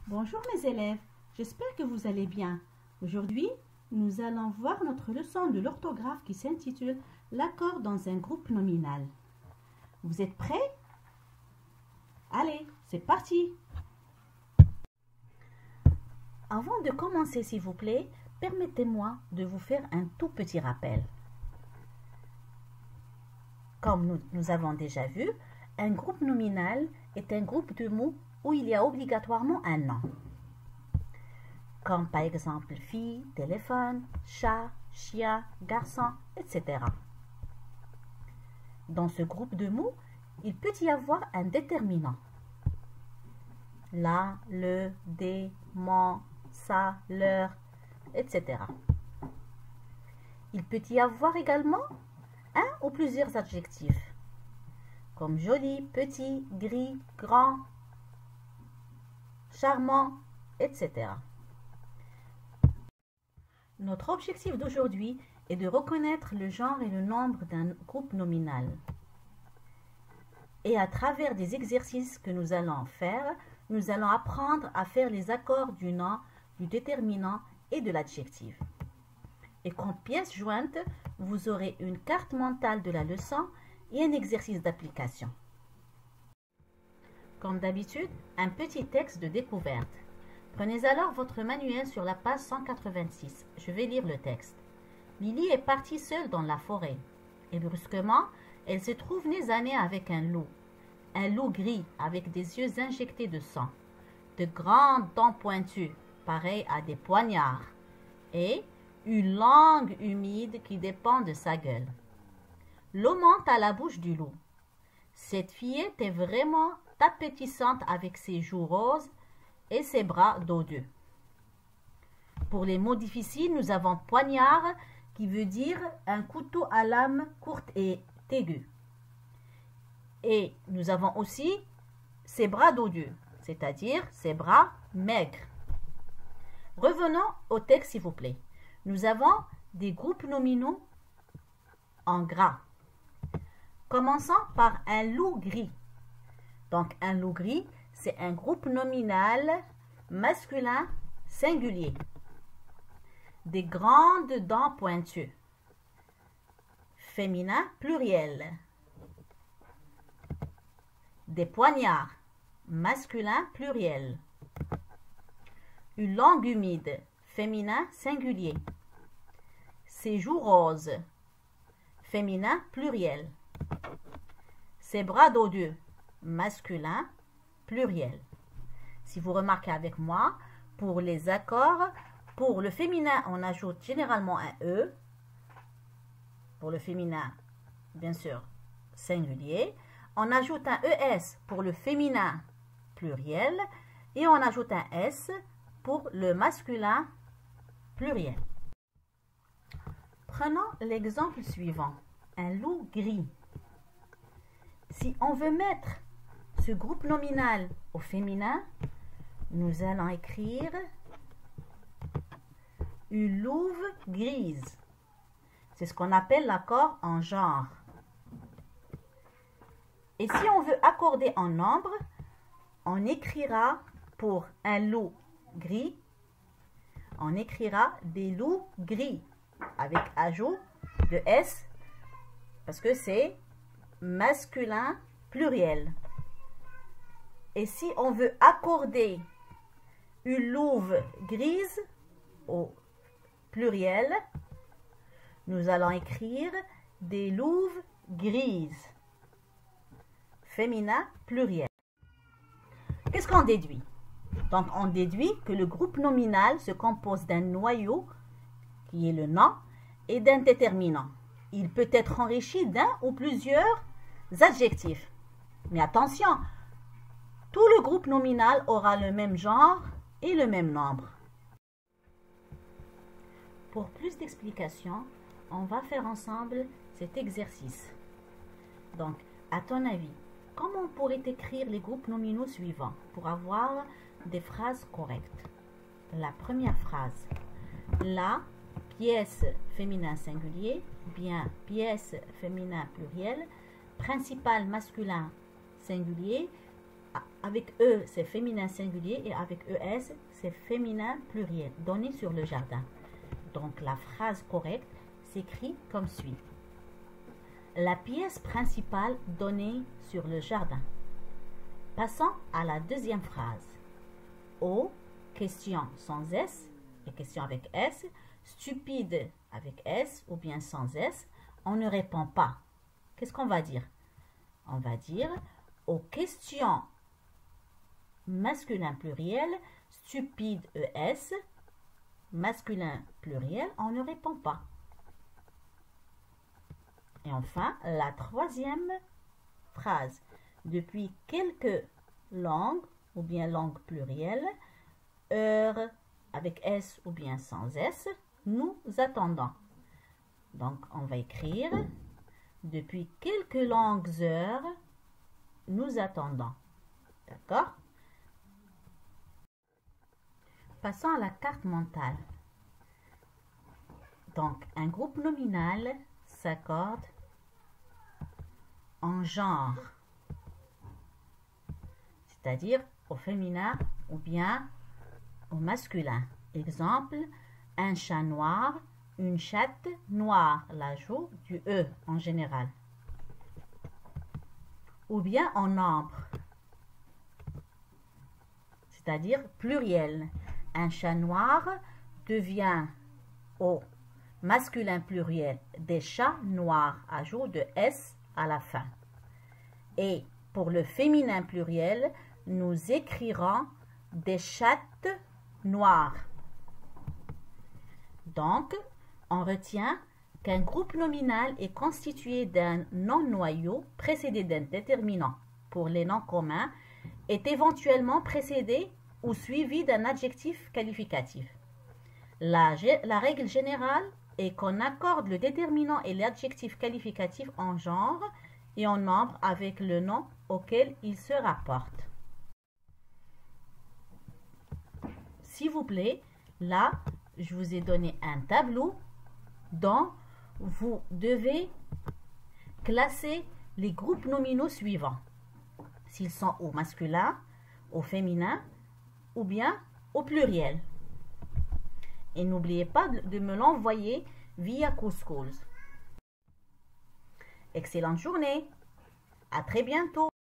Bonjour mes élèves, j'espère que vous allez bien. Aujourd'hui, nous allons voir notre leçon de l'orthographe qui s'intitule « L'accord dans un groupe nominal ». Vous êtes prêts? Allez, c'est parti! Avant de commencer, s'il vous plaît, permettez-moi de vous faire un tout petit rappel. Comme nous avons déjà vu, un groupe nominal est un groupe de mots où il y a obligatoirement un nom. Comme par exemple fille, téléphone, chat, chien, garçon, etc. Dans ce groupe de mots, il peut y avoir un déterminant. La, le, des, mon, ça, leur, etc. Il peut y avoir également un ou plusieurs adjectifs, comme joli, petit, gris, grand, charmant, etc. Notre objectif d'aujourd'hui est de reconnaître le genre et le nombre d'un groupe nominal. Et à travers des exercices que nous allons faire, nous allons apprendre à faire les accords du nom, du déterminant et de l'adjectif. Et comme pièce jointe, vous aurez une carte mentale de la leçon et un exercice d'application. Comme d'habitude, un petit texte de découverte. Prenez alors votre manuel sur la page 186. Je vais lire le texte. Lily est partie seule dans la forêt. Et brusquement, elle se trouve nez à nez avec un loup. Un loup gris avec des yeux injectés de sang. De grandes dents pointues, pareilles à des poignards. Et une langue humide qui dépend de sa gueule. L'eau monte à la bouche du loup. Cette fillette est vraiment appétissante avec ses joues roses et ses bras dodus. Pour les mots difficiles, nous avons poignard qui veut dire un couteau à lame courte et aiguë. Et nous avons aussi ses bras dodus, c'est-à-dire ses bras maigres. Revenons au texte, s'il vous plaît. Nous avons des groupes nominaux en gras. Commençons par un loup gris. Donc, un loup gris, c'est un groupe nominal masculin singulier. Des grandes dents pointues. Féminin pluriel. Des poignards. Masculin pluriel. Une langue humide. Féminin singulier. Ses joues roses. Féminin pluriel. Ses bras dodus. Masculin pluriel. Si vous remarquez avec moi, pour les accords, pour le féminin, on ajoute généralement un E. Pour le féminin, bien sûr, singulier. On ajoute un ES pour le féminin pluriel. Et on ajoute un S pour le masculin pluriel. Prenons l'exemple suivant. Un loup gris. Si on veut mettre ce groupe nominal au féminin, nous allons écrire une louve grise. C'est ce qu'on appelle l'accord en genre. Et si on veut accorder en nombre, on écrira pour un loup gris, on écrira des loups gris avec ajout de S parce que c'est masculin pluriel. Et si on veut accorder une louve grise au pluriel, nous allons écrire des louves grises. Féminin pluriel. Qu'est-ce qu'on déduit? Donc, on déduit que le groupe nominal se compose d'un noyau, qui est le nom, et d'un déterminant. Il peut être enrichi d'un ou plusieurs adjectifs. Mais attention, tout le groupe nominal aura le même genre et le même nombre. Pour plus d'explications, on va faire ensemble cet exercice. Donc, à ton avis, comment on pourrait écrire les groupes nominaux suivants pour avoir des phrases correctes? La première phrase, la pièce féminin singulier, bien pièce féminin pluriel, principal masculin singulier, avec E, c'est féminin singulier et avec ES, c'est féminin pluriel, donné sur le jardin. Donc, la phrase correcte s'écrit comme suit. La pièce principale donnée sur le jardin. Passons à la deuxième phrase. O, question sans S et question avec S, stupide avec S ou bien sans S, on ne répond pas. Qu'est-ce qu'on va dire? On va dire aux questions masculin pluriel, stupide ES, masculin pluriel, on ne répond pas. Et enfin, la troisième phrase. Depuis quelques langues, ou bien langue plurielle, heure avec S ou bien sans S, nous attendons. Donc, on va écrire depuis quelques longues heures, nous attendons. D'accord? Passons à la carte mentale. Donc, un groupe nominal s'accorde en genre, c'est-à-dire au féminin ou bien au masculin. Exemple, un chat noir, une chatte noire, l'ajout du E en général. Ou bien en nombre, c'est-à-dire pluriel. Un chat noir devient au masculin pluriel des chats noirs, ajout de S à la fin. Et pour le féminin pluriel, nous écrirons des chattes noires. Donc, on retient qu'un groupe nominal est constitué d'un non-noyau précédé d'un déterminant pour les noms communs, est éventuellement précédé ou suivi d'un adjectif qualificatif. La règle générale est qu'on accorde le déterminant et l'adjectif qualificatif en genre et en nombre avec le nom auquel il se rapporte. S'il vous plaît, là, je vous ai donné un tableau dont vous devez classer les groupes nominaux suivants. S'ils sont au masculin, au féminin ou bien au pluriel. Et n'oubliez pas de me l'envoyer via Couscous. Excellente journée. À très bientôt.